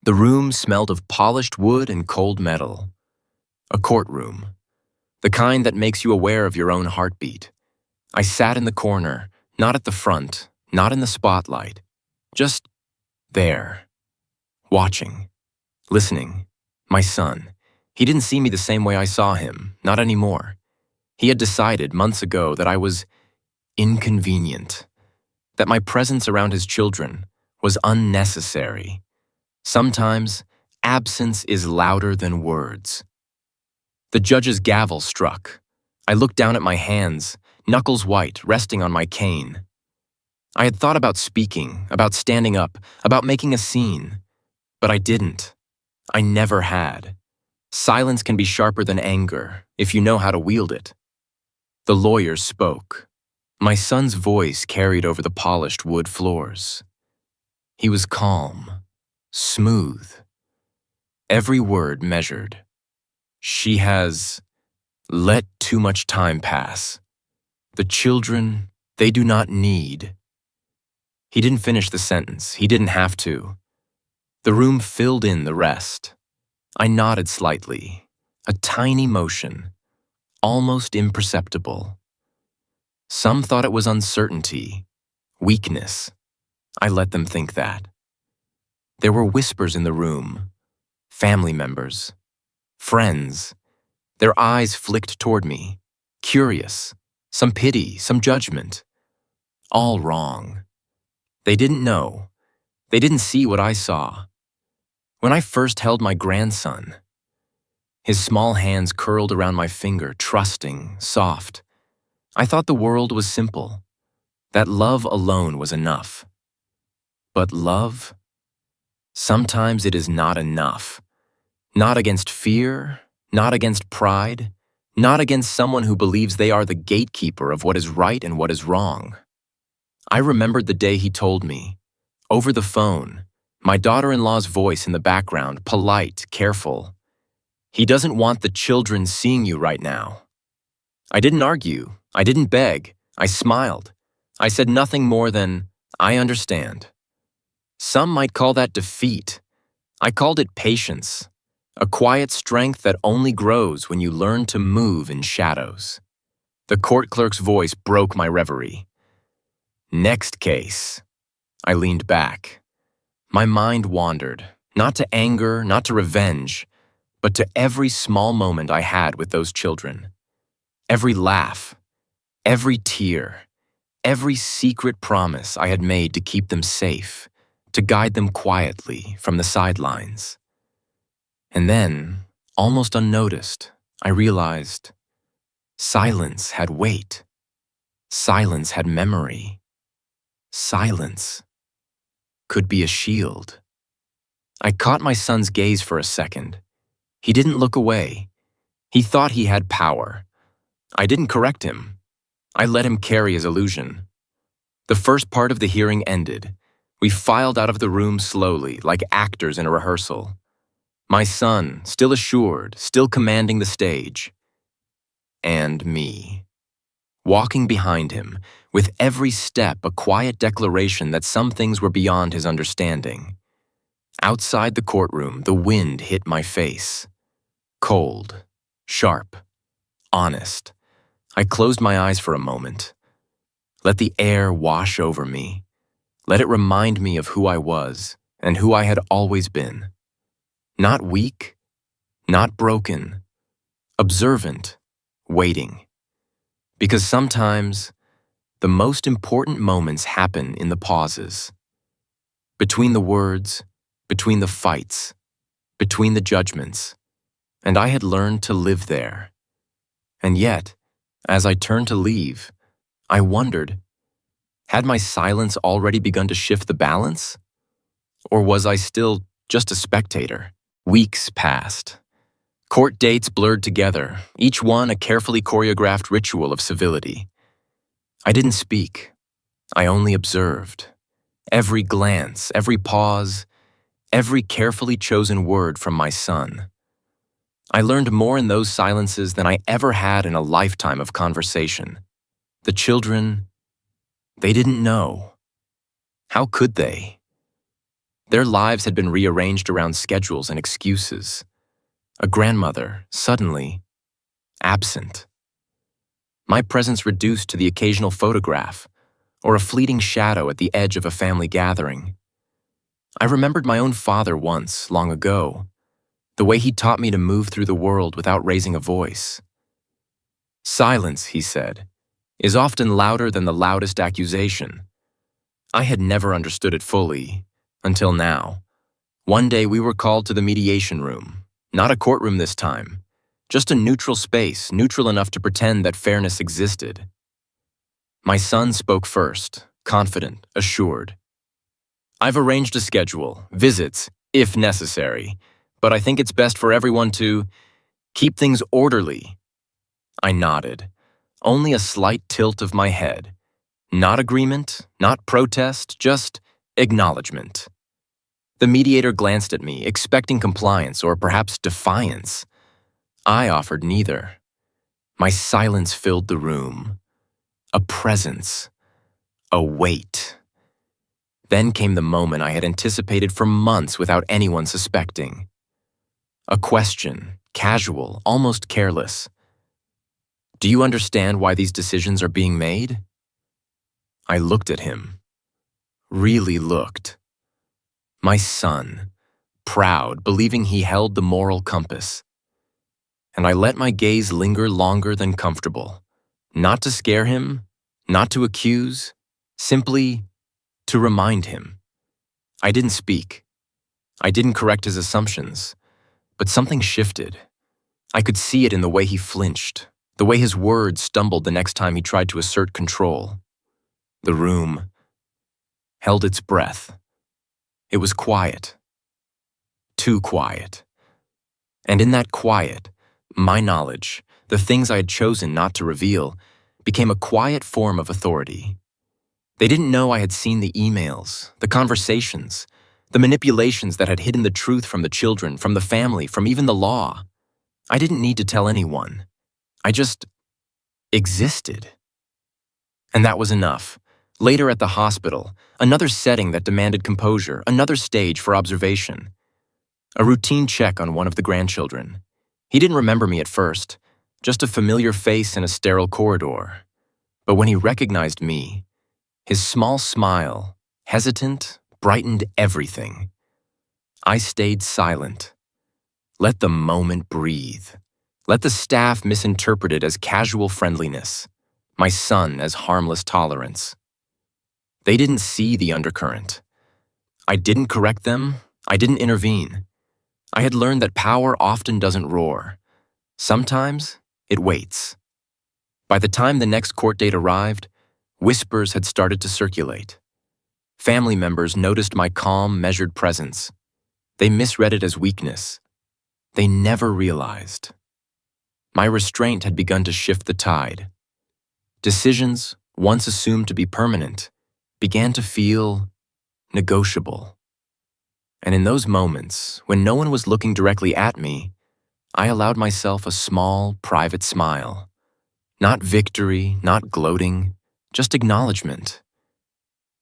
The room smelled of polished wood and cold metal. A courtroom. The kind that makes you aware of your own heartbeat. I sat in the corner, not at the front, not in the spotlight. Just there. Watching. Listening. My son. He didn't see me the same way I saw him, not anymore. He had decided months ago that I was inconvenient, that my presence around his children was unnecessary. Sometimes, absence is louder than words. The judge's gavel struck. I looked down at my hands, knuckles white, resting on my cane. I had thought about speaking, about standing up, about making a scene, but I didn't. I never had. Silence can be sharper than anger, if you know how to wield it. The lawyer spoke. My son's voice carried over the polished wood floors. He was calm, smooth. Every word measured. She has let too much time pass. The children, they do not need. He didn't finish the sentence. He didn't have to. The room filled in the rest. I nodded slightly, a tiny motion, almost imperceptible. Some thought it was uncertainty, weakness. I let them think that. There were whispers in the room, family members, friends. Their eyes flicked toward me, curious, some pity, some judgment. All wrong. They didn't know. They didn't see what I saw. When I first held my grandson, his small hands curled around my finger, trusting, soft. I thought the world was simple, that love alone was enough. But love? Sometimes it is not enough. Not against fear, not against pride, not against someone who believes they are the gatekeeper of what is right and what is wrong. I remembered the day he told me, over the phone, my daughter-in-law's voice in the background, polite, careful. He doesn't want the children seeing you right now. I didn't argue. I didn't beg. I smiled. I said nothing more than, I understand. Some might call that defeat. I called it patience, a quiet strength that only grows when you learn to move in shadows. The court clerk's voice broke my reverie. Next case. I leaned back. My mind wandered, not to anger, not to revenge, but to every small moment I had with those children. Every laugh, every tear, every secret promise I had made to keep them safe, to guide them quietly from the sidelines. And then, almost unnoticed, I realized silence had weight. Silence had memory. Silence could be a shield. I caught my son's gaze for a second. He didn't look away. He thought he had power. I didn't correct him. I let him carry his illusion. The first part of the hearing ended. We filed out of the room slowly, like actors in a rehearsal. My son, still assured, still commanding the stage. And me. Walking behind him, with every step a quiet declaration that some things were beyond his understanding. Outside the courtroom, the wind hit my face. Cold, sharp, honest. I closed my eyes for a moment. Let the air wash over me. Let it remind me of who I was and who I had always been. Not weak, not broken, observant, waiting. Because sometimes, the most important moments happen in the pauses. Between the words, between the fights, between the judgments. And I had learned to live there. And yet, as I turned to leave, I wondered, had my silence already begun to shift the balance? Or was I still just a spectator? Weeks passed. Court dates blurred together, each one a carefully choreographed ritual of civility. I didn't speak. I only observed. Every glance, every pause, every carefully chosen word from my son. I learned more in those silences than I ever had in a lifetime of conversation. The children, they didn't know. How could they? Their lives had been rearranged around schedules and excuses. A grandmother, suddenly, absent. My presence reduced to the occasional photograph, or a fleeting shadow at the edge of a family gathering. I remembered my own father once, long ago, the way he taught me to move through the world without raising a voice. Silence, he said, is often louder than the loudest accusation. I had never understood it fully, until now. One day we were called to the mediation room, not a courtroom this time, just a neutral space, neutral enough to pretend that fairness existed. My son spoke first, confident, assured. I've arranged a schedule, visits, if necessary, but I think it's best for everyone to keep things orderly. I nodded, only a slight tilt of my head. Not agreement, not protest, just acknowledgement. The mediator glanced at me, expecting compliance or perhaps defiance. I offered neither. My silence filled the room. A presence. A weight. Then came the moment I had anticipated for months without anyone suspecting. A question, casual, almost careless. Do you understand why these decisions are being made? I looked at him. Really looked. My son, proud, believing he held the moral compass. And I let my gaze linger longer than comfortable. Not to scare him, not to accuse, simply to remind him. I didn't speak. I didn't correct his assumptions, but something shifted. I could see it in the way he flinched, the way his words stumbled the next time he tried to assert control. The room held its breath. It was quiet. Too quiet. And in that quiet, my knowledge, the things I had chosen not to reveal, became a quiet form of authority. They didn't know I had seen the emails, the conversations, the manipulations that had hidden the truth from the children, from the family, from even the law. I didn't need to tell anyone. I just existed. And that was enough. Later at the hospital, another setting that demanded composure, another stage for observation. A routine check on one of the grandchildren. He didn't remember me at first, just a familiar face in a sterile corridor. But when he recognized me, his small smile, hesitant, brightened everything. I stayed silent. Let the moment breathe. Let the staff misinterpret it as casual friendliness, my son as harmless tolerance. They didn't see the undercurrent. I didn't correct them. I didn't intervene. I had learned that power often doesn't roar. Sometimes it waits. By the time the next court date arrived, whispers had started to circulate. Family members noticed my calm, measured presence. They misread it as weakness. They never realized. My restraint had begun to shift the tide. Decisions, once assumed to be permanent, began to feel negotiable. And in those moments, when no one was looking directly at me, I allowed myself a small, private smile. Not victory, not gloating, just acknowledgement.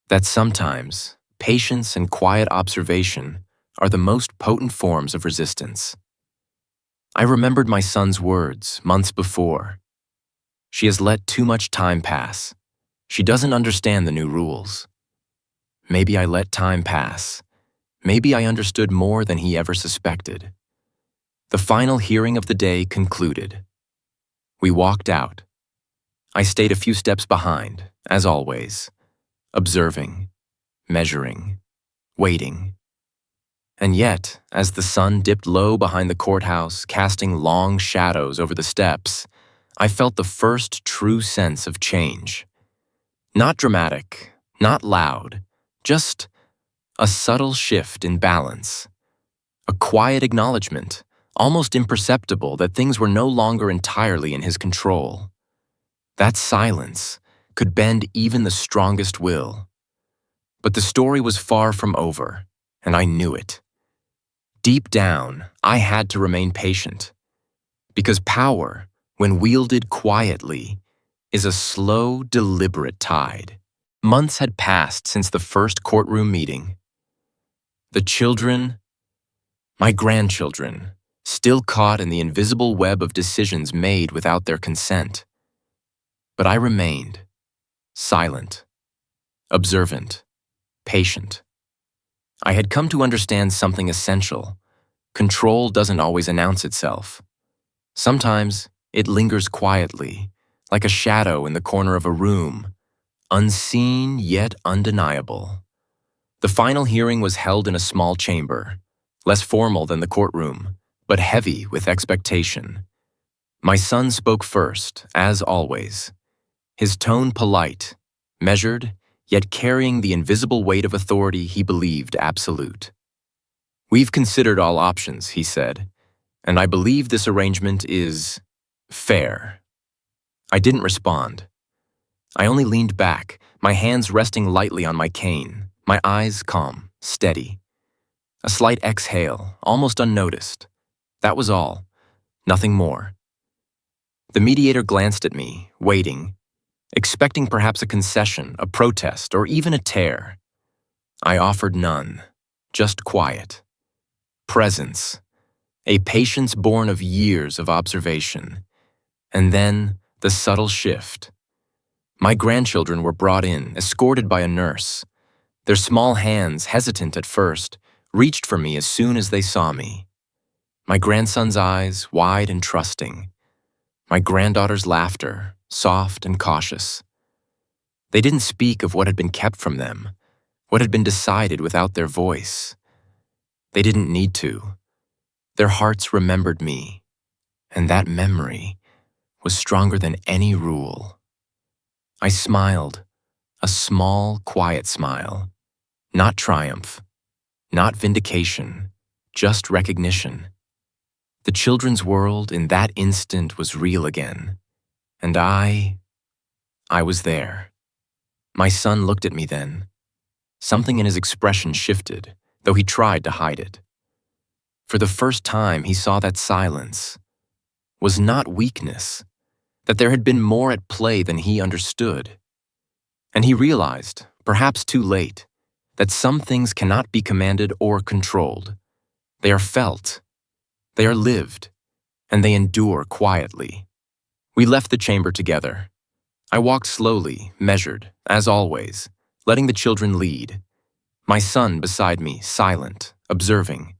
That sometimes, patience and quiet observation are the most potent forms of resistance. I remembered my son's words months before. She has let too much time pass. She doesn't understand the new rules. Maybe I let time pass. Maybe I understood more than he ever suspected. The final hearing of the day concluded. We walked out. I stayed a few steps behind, as always, observing, measuring, waiting. And yet, as the sun dipped low behind the courthouse, casting long shadows over the steps, I felt the first true sense of change. Not dramatic, not loud, just a subtle shift in balance. A quiet acknowledgement, almost imperceptible, that things were no longer entirely in his control. That silence could bend even the strongest will. But the story was far from over, and I knew it. Deep down, I had to remain patient. Because power, when wielded quietly, is a slow, deliberate tide. Months had passed since the first courtroom meeting. The children, my grandchildren, still caught in the invisible web of decisions made without their consent. But I remained, silent, observant, patient. I had come to understand something essential. Control doesn't always announce itself. Sometimes it lingers quietly, like a shadow in the corner of a room, unseen yet undeniable. The final hearing was held in a small chamber, less formal than the courtroom, but heavy with expectation. My son spoke first, as always, his tone polite, measured, yet carrying the invisible weight of authority he believed absolute. "We've considered all options," he said, "and I believe this arrangement is fair." I didn't respond. I only leaned back, my hands resting lightly on my cane, my eyes calm, steady. A slight exhale, almost unnoticed. That was all, nothing more. The mediator glanced at me, waiting, expecting perhaps a concession, a protest, or even a tear. I offered none, just quiet. Presence, a patience born of years of observation. And then the subtle shift. My grandchildren were brought in, escorted by a nurse. Their small hands, hesitant at first, reached for me as soon as they saw me. My grandson's eyes, wide and trusting. My granddaughter's laughter, soft and cautious. They didn't speak of what had been kept from them, what had been decided without their voice. They didn't need to. Their hearts remembered me, and that memory was stronger than any rule. I smiled, a small, quiet smile. Not triumph, not vindication, just recognition. The children's world in that instant was real again, and I was there. My son looked at me then. Something in his expression shifted, though he tried to hide it. For the first time, he saw that silence was not weakness, that there had been more at play than he understood. And he realized, perhaps too late, that some things cannot be commanded or controlled. They are felt, they are lived, and they endure quietly. We left the chamber together. I walked slowly, measured, as always, letting the children lead. My son beside me, silent, observing,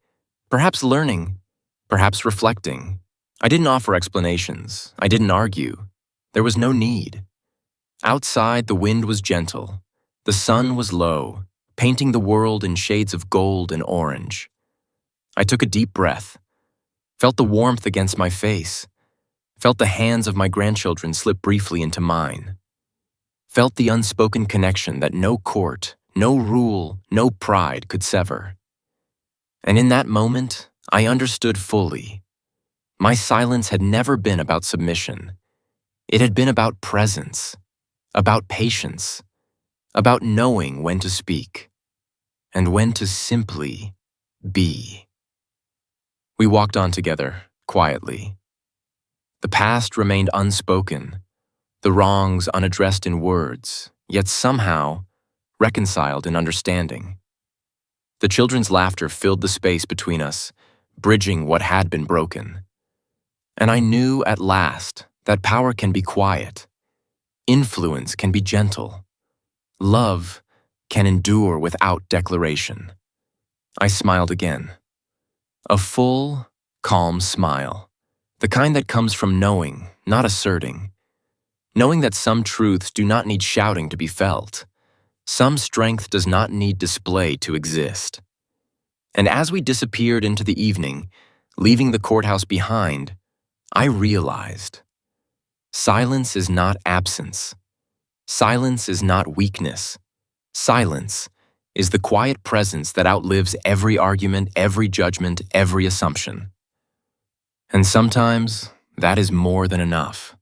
perhaps learning, perhaps reflecting. I didn't offer explanations. I didn't argue. There was no need. Outside, the wind was gentle. The sun was low, painting the world in shades of gold and orange. I took a deep breath, felt the warmth against my face, felt the hands of my grandchildren slip briefly into mine, felt the unspoken connection that no court, no rule, no pride could sever. And in that moment, I understood fully. My silence had never been about submission. It had been about presence, about patience, about knowing when to speak, and when to simply be. We walked on together, quietly. The past remained unspoken, the wrongs unaddressed in words, yet somehow reconciled in understanding. The children's laughter filled the space between us, bridging what had been broken. And I knew at last that power can be quiet, influence can be gentle, love can endure without declaration. I smiled again. A full, calm smile, the kind that comes from knowing, not asserting. Knowing that some truths do not need shouting to be felt. Some strength does not need display to exist. And as we disappeared into the evening, leaving the courthouse behind, I realized silence is not absence. Silence is not weakness. Silence is the quiet presence that outlives every argument, every judgment, every assumption. And sometimes that is more than enough.